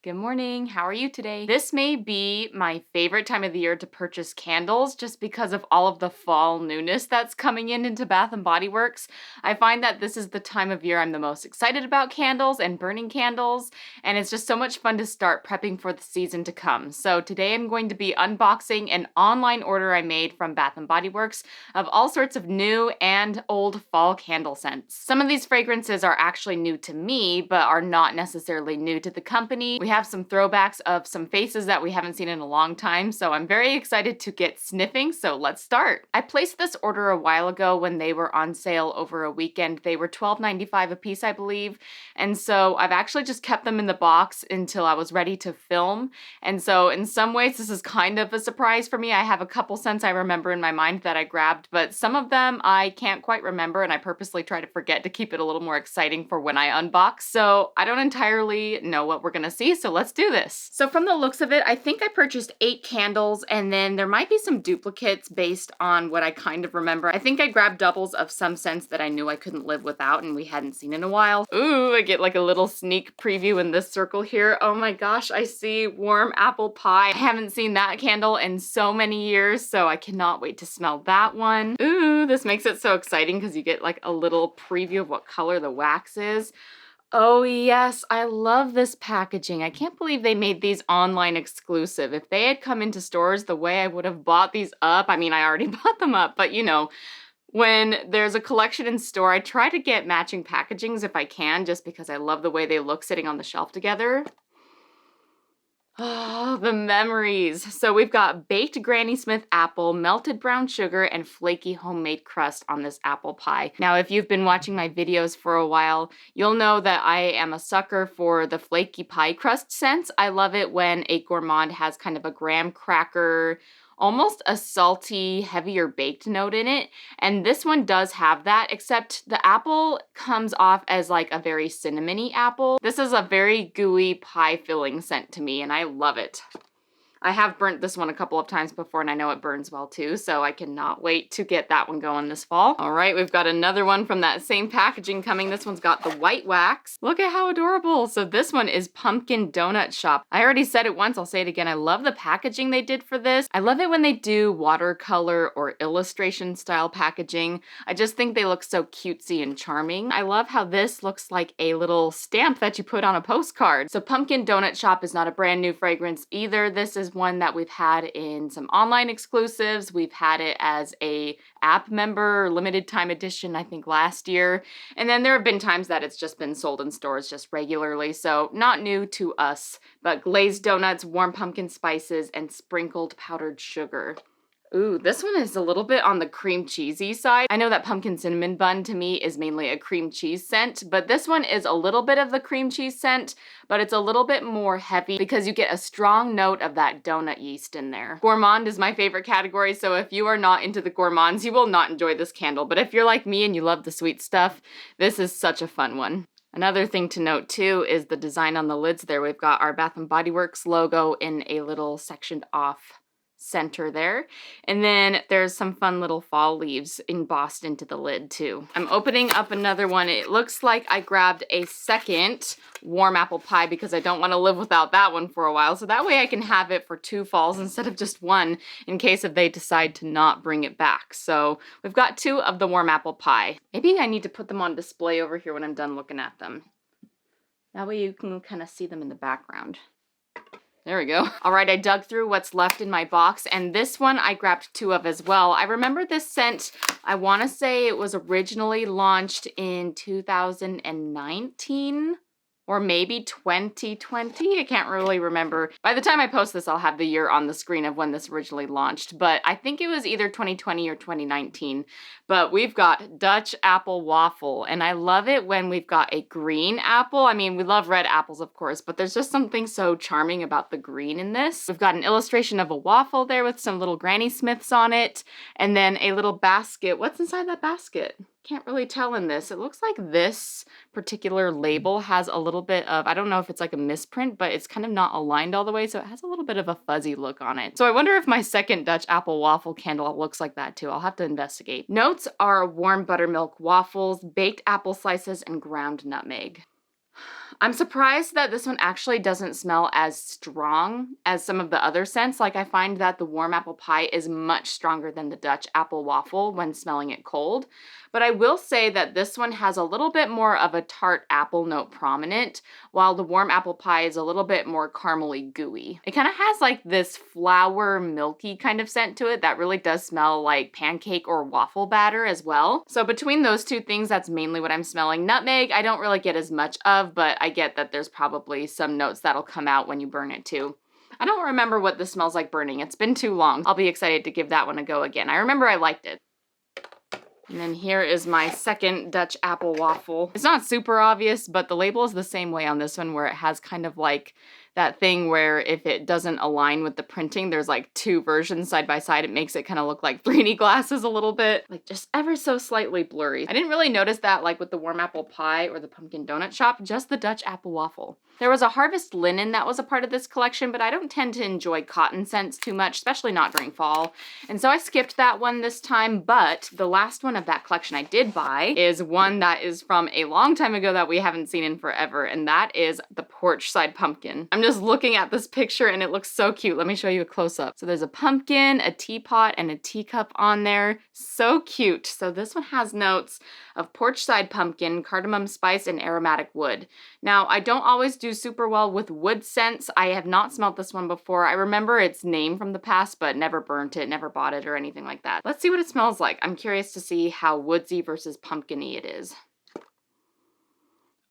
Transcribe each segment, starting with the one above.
Good morning. How are you today? This may be my favorite time of the year to purchase candles just because of all of the fall newness that's coming into Bath and Body Works. I find that this is the time of year I'm the most excited about candles and burning candles, and it's just so much fun to start prepping for the season to come. So today I'm going to be unboxing an online order I made from Bath and Body Works of all sorts of new and old fall candle scents. Some of these fragrances are actually new to me, but are not necessarily new to the company. We have some throwbacks of some faces that we haven't seen in a long time, so I'm very excited to get sniffing, so let's start. I placed this order a while ago when they were on sale over a weekend. They were $12.95 a piece, I believe, and so I've actually just kept them in the box until I was ready to film, and so in some ways this is kind of a surprise for me. I have a couple scents I remember in my mind that I grabbed, but some of them I can't quite remember, and I purposely try to forget to keep it a little more exciting for when I unbox, so I don't entirely know what we're gonna see, so let's do this. So from the looks of it, I think I purchased 8 candles, and then there might be some duplicates based on what I kind of remember. I think I grabbed doubles of some scents that I knew I couldn't live without and we hadn't seen in a while. Ooh, I get like a little sneak preview in this circle here. Oh my gosh, I see warm apple pie. I haven't seen that candle in so many years, so I cannot wait to smell that one. Ooh, this makes it so exciting because you get like a little preview of what color the wax is. Oh yes, I love this packaging. I can't believe they made these online exclusive. If they had come into stores the way I would have bought these up, I mean, I already bought them up, but you know, when there's a collection in store, I try to get matching packagings if I can, just because I love the way they look sitting on the shelf together. Oh, the memories. So we've got baked Granny Smith apple, melted brown sugar, and flaky homemade crust on this apple pie. Now, if you've been watching my videos for a while, you'll know that I am a sucker for the flaky pie crust scents. I love it when a gourmand has kind of a graham cracker, almost a salty, heavier baked note in it. And this one does have that, except the apple comes off as like a very cinnamony apple. This is a very gooey pie filling scent to me, and I love it. I have burnt this one a couple of times before, and I know it burns well too, so I cannot wait to get that one going this fall. All right, we've got another one from that same packaging coming. This one's got the white wax. Look at how adorable. So this one is Pumpkin Donut Shop. I already said it once, I'll say it again. I love the packaging they did for this. I love it when they do watercolor or illustration style packaging. I just think they look so cutesy and charming. I love how this looks like a little stamp that you put on a postcard. So Pumpkin Donut Shop is not a brand new fragrance either. This is one that we've had in some online exclusives. We've had it as a app member limited time edition, I think last year. And then there have been times that it's just been sold in stores just regularly. So not new to us, but glazed donuts, warm pumpkin spices, and sprinkled powdered sugar. Ooh, this one is a little bit on the cream cheesy side. I know that pumpkin cinnamon bun to me is mainly a cream cheese scent, but this one is a little bit of the cream cheese scent, but it's a little bit more heavy because you get a strong note of that donut yeast in there. Gourmand is my favorite category, so if you are not into the gourmands, you will not enjoy this candle, but if you're like me and you love the sweet stuff, this is such a fun one. Another thing to note too is the design on the lids there. We've got our Bath & Body Works logo in a little sectioned off center there. And then there's some fun little fall leaves embossed into the lid too. I'm opening up another one. It looks like I grabbed a second warm apple pie because I don't want to live without that one for a while. So that way I can have it for 2 falls instead of just one in case if they decide to not bring it back. So we've got 2 of the warm apple pie. Maybe I need to put them on display over here when I'm done looking at them. That way you can kind of see them in the background. There we go. All right, I dug through what's left in my box, and this one I grabbed 2 of as well. I remember this scent, I want to say it was originally launched in 2019. Or maybe 2020, I can't really remember. By the time I post this, I'll have the year on the screen of when this originally launched, but I think it was either 2020 or 2019. But we've got Dutch apple waffle, and I love it when we've got a green apple. I mean, we love red apples, of course, but there's just something so charming about the green in this. We've got an illustration of a waffle there with some little Granny Smiths on it, and then a little basket. What's inside that basket? Can't really tell in this. It looks like this particular label has a little bit of, I don't know if it's like a misprint, but it's kind of not aligned all the way, so it has a little bit of a fuzzy look on it. So I wonder if my second Dutch apple waffle candle looks like that too. I'll have to investigate. Notes are warm buttermilk waffles, baked apple slices, and ground nutmeg. I'm surprised that this one actually doesn't smell as strong as some of the other scents. Like, I find that the warm apple pie is much stronger than the Dutch apple waffle when smelling it cold. But I will say that this one has a little bit more of a tart apple note prominent, while the warm apple pie is a little bit more caramely gooey. It kind of has like this flour milky kind of scent to it that really does smell like pancake or waffle batter as well. So between those two things, that's mainly what I'm smelling. Nutmeg, I don't really get as much of, but I get that there's probably some notes that'll come out when you burn it too. I don't remember what this smells like burning. It's been too long. I'll be excited to give that one a go again. I remember I liked it. And then here is my second Dutch apple waffle. It's not super obvious, but the label is the same way on this one, where it has kind of like that thing where if it doesn't align with the printing, there's like two versions side by side. It makes it kind of look like 3D glasses a little bit, like just ever so slightly blurry. I didn't really notice that like with the warm apple pie or the pumpkin donut shop, just the Dutch apple waffle. There was a harvest linen that was a part of this collection, but I don't tend to enjoy cotton scents too much, especially not during fall. And so I skipped that one this time, but the last one of that collection I did buy is one that is from a long time ago that we haven't seen in forever, and that is the porch side pumpkin. I'm just looking at this picture and it looks so cute. Let me show you a close-up. So there's a pumpkin, a teapot, and a teacup on there. So cute. So this one has notes of porch side pumpkin, cardamom spice, and aromatic wood. Now, I don't always do super well with wood scents. I have not smelled this one before. I remember its name from the past, but never burnt it, never bought it, or anything like that. Let's see what it smells like. I'm curious to see how woodsy versus pumpkin-y it is.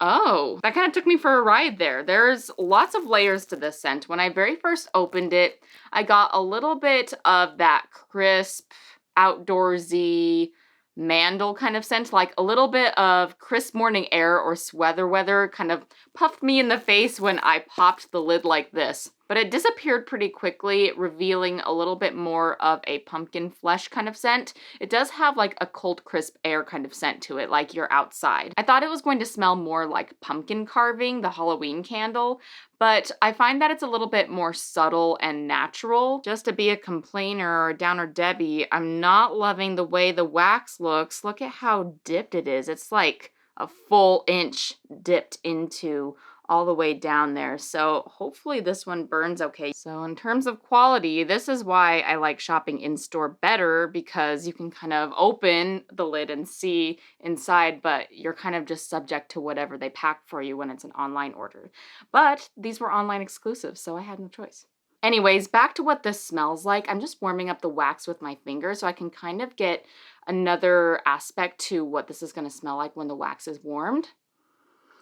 Oh, that kind of took me for a ride there. There's lots of layers to this scent. When I very first opened it, I got a little bit of that crisp, outdoorsy, mandel kind of scent, like a little bit of crisp morning air or sweater weather kind of puffed me in the face when I popped the lid like this. But it disappeared pretty quickly, revealing a little bit more of a pumpkin flesh kind of scent. It does have like a cold, crisp air kind of scent to it, like you're outside. I thought it was going to smell more like pumpkin carving, the Halloween candle, but I find that it's a little bit more subtle and natural. Just to be a complainer or downer Debbie, I'm not loving the way the wax looks. Look at how dipped it is. It's like a full inch dipped into all the way down there. So hopefully this one burns okay. So in terms of quality, this is why I like shopping in-store better, because you can kind of open the lid and see inside, but you're kind of just subject to whatever they pack for you when it's an online order. But these were online exclusives, so I had no choice. Anyways, back to what this smells like. I'm just warming up the wax with my finger so I can kind of get another aspect to what this is going to smell like when the wax is warmed.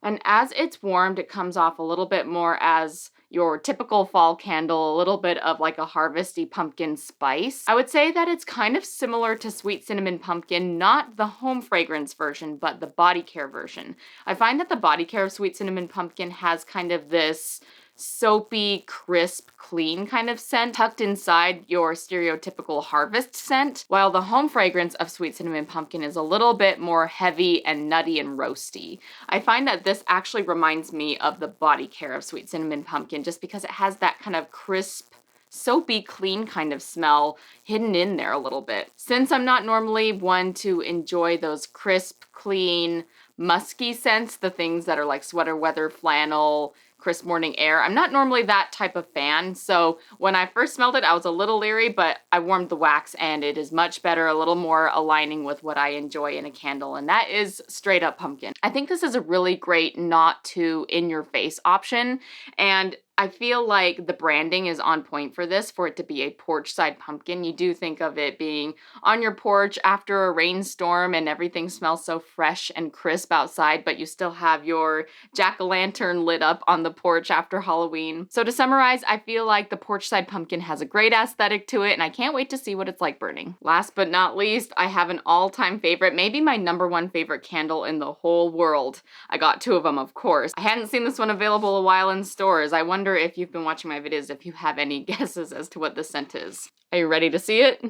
And as it's warmed, it comes off a little bit more as your typical fall candle, a little bit of like a harvesty pumpkin spice. I would say that it's kind of similar to Sweet Cinnamon Pumpkin, not the home fragrance version, but the body care version. I find that the body care of Sweet Cinnamon Pumpkin has kind of this soapy, crisp, clean kind of scent tucked inside your stereotypical harvest scent, while the home fragrance of Sweet Cinnamon Pumpkin is a little bit more heavy and nutty and roasty. I find that this actually reminds me of the body care of Sweet Cinnamon Pumpkin just because it has that kind of crisp, soapy, clean kind of smell hidden in there a little bit. Since I'm not normally one to enjoy those crisp, clean, musky scents, the things that are like sweater weather, flannel, crisp morning air, I'm not normally that type of fan. So when I first smelled it, I was a little leery, but I warmed the wax and it is much better, a little more aligning with what I enjoy in a candle, and that is straight up pumpkin. I think this is a really great not too in your face option, and I feel like the branding is on point for this, for it to be a porch side pumpkin. You do think of it being on your porch after a rainstorm and everything smells so fresh and crisp outside, but you still have your jack-o'-lantern lit up on the porch after Halloween. So to summarize, I feel like the porch side pumpkin has a great aesthetic to it, and I can't wait to see what it's like burning. Last but not least, I have an all-time favorite, maybe my #1 favorite candle in the whole world. I got 2 of them, of course. I hadn't seen this one available a while in stores. I wonder if you've been watching my videos, if you have any guesses as to what the scent is. Are you ready to see it?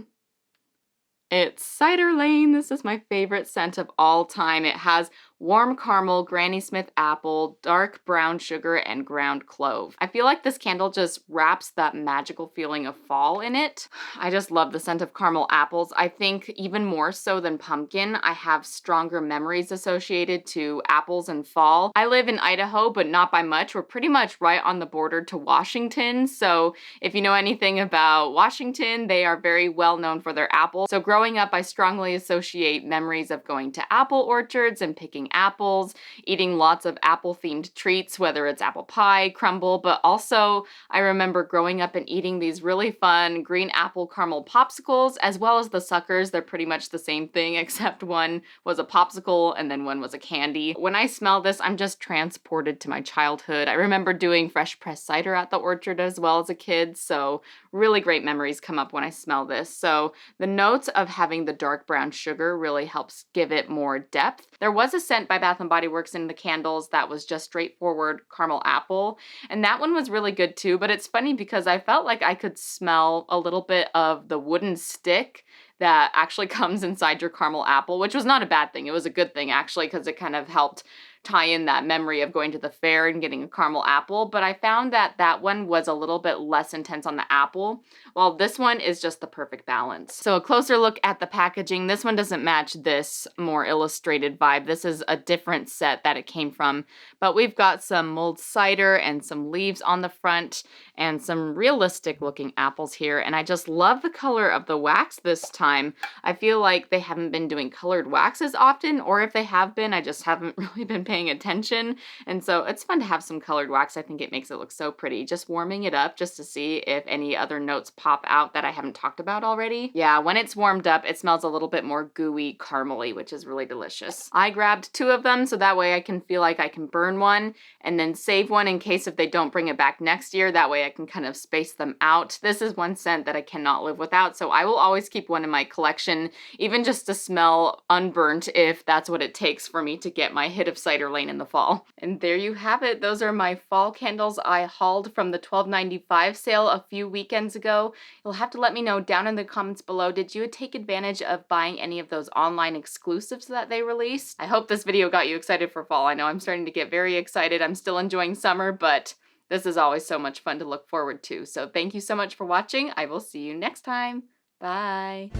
It's Cider Lane. This is my favorite scent of all time. It has warm caramel, Granny Smith apple, dark brown sugar, and ground clove. I feel like this candle just wraps that magical feeling of fall in it. I just love the scent of caramel apples. I think even more so than pumpkin, I have stronger memories associated to apples and fall. I live in Idaho, but not by much. We're pretty much right on the border to Washington, so if you know anything about Washington, they are very well known for their apples. So growing up, I strongly associate memories of going to apple orchards and picking apples, eating lots of apple-themed treats, whether it's apple pie, crumble, but also I remember growing up and eating these really fun green apple caramel popsicles, as well as the suckers. They're pretty much the same thing, except one was a popsicle and then one was a candy. When I smell this, I'm just transported to my childhood. I remember doing fresh pressed cider at the orchard as well as a kid, so really great memories come up when I smell this. So the notes of having the dark brown sugar really helps give it more depth. There was a scent by Bath & Body Works in the candles that was just straightforward caramel apple, and that one was really good too, but it's funny because I felt like I could smell a little bit of the wooden stick that actually comes inside your caramel apple, which was not a bad thing. It was a good thing actually, because it kind of helped tie in that memory of going to the fair and getting a caramel apple, but I found that that one was a little bit less intense on the apple, while this one is just the perfect balance. So a closer look at the packaging. This one doesn't match this more illustrated vibe. This is a different set that it came from, but we've got some mulled cider and some leaves on the front and some realistic looking apples here, and I just love the color of the wax this time. I feel like they haven't been doing colored waxes often, or if they have been, I just haven't really been paying attention, and so it's fun to have some colored wax. I think it makes it look so pretty. Just warming it up just to see if any other notes pop out that I haven't talked about already. Yeah, when it's warmed up, it smells a little bit more gooey, caramely, which is really delicious. I grabbed 2 of them so that way I can feel like I can burn one and then save one in case if they don't bring it back next year. That way I can kind of space them out. This is one scent that I cannot live without, so I will always keep one in my collection, even just to smell unburnt if that's what it takes for me to get my hit of cider lane in the fall. And there you have it. Those are my fall candles I hauled from the $12.95 sale a few weekends ago. You'll have to let me know down in the comments below, did you take advantage of buying any of those online exclusives that they released? I hope this video got you excited for fall. I know I'm starting to get very excited. I'm still enjoying summer, but this is always so much fun to look forward to. So thank you so much for watching. I will see you next time. Bye.